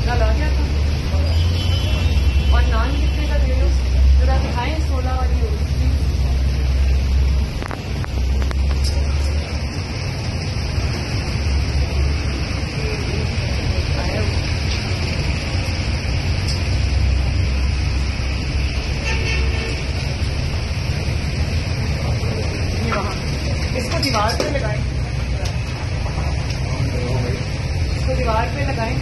कल आ गया था। और नान कितने का दे लो जरा दिखाएं 16 वाली रोटी। इसको दीवार पे लगाएं, इसको दीवार पे लगाएं।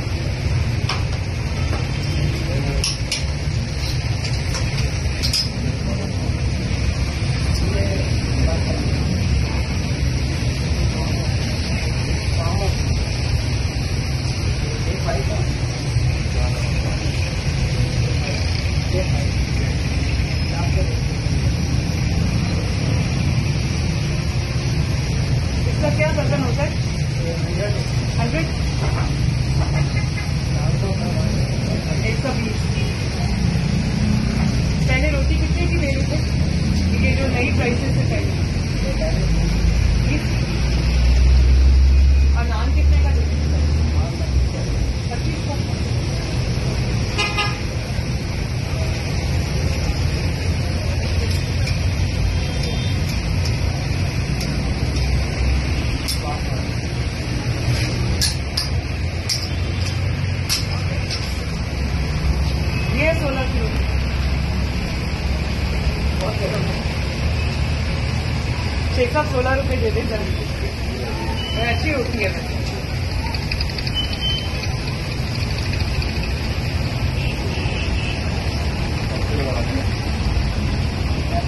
इसका क्या वजन होता है? 100 120। पहले रोटी कितने की दे रहे थे? ये जो नई प्राइसेस है पहले 20। और नान कितने का दे रहे थे? 25 का। ये 16 किलो शेख साहब 16 रुपए दे दें जरा, अच्छी होती है।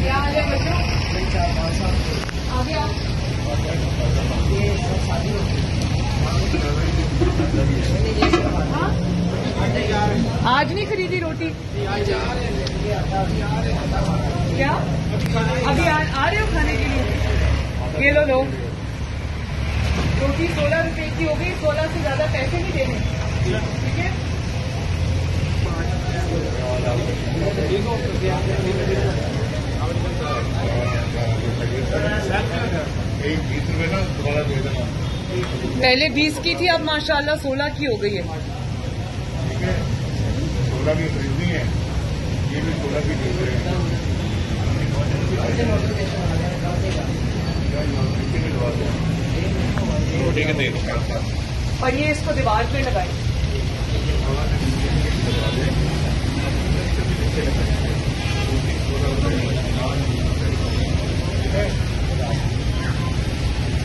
क्या हाल है बच्चों? आगे आओ। हाँ? आज नहीं खरीदी रोटी? क्या अभी आ रहे हो खाने के लिए? ये लो लो रोटी 16 रुपए की हो गई। 16 से ज्यादा पैसे नहीं देने, ठीक है? पहले 20 की थी, अब माशाल्लाह 16 की हो गई है। 16 की खरीदनी है, ये भी 16 की खरीद रहे हैं। रोटी के तेल और ये इसको दीवार पे लगाए।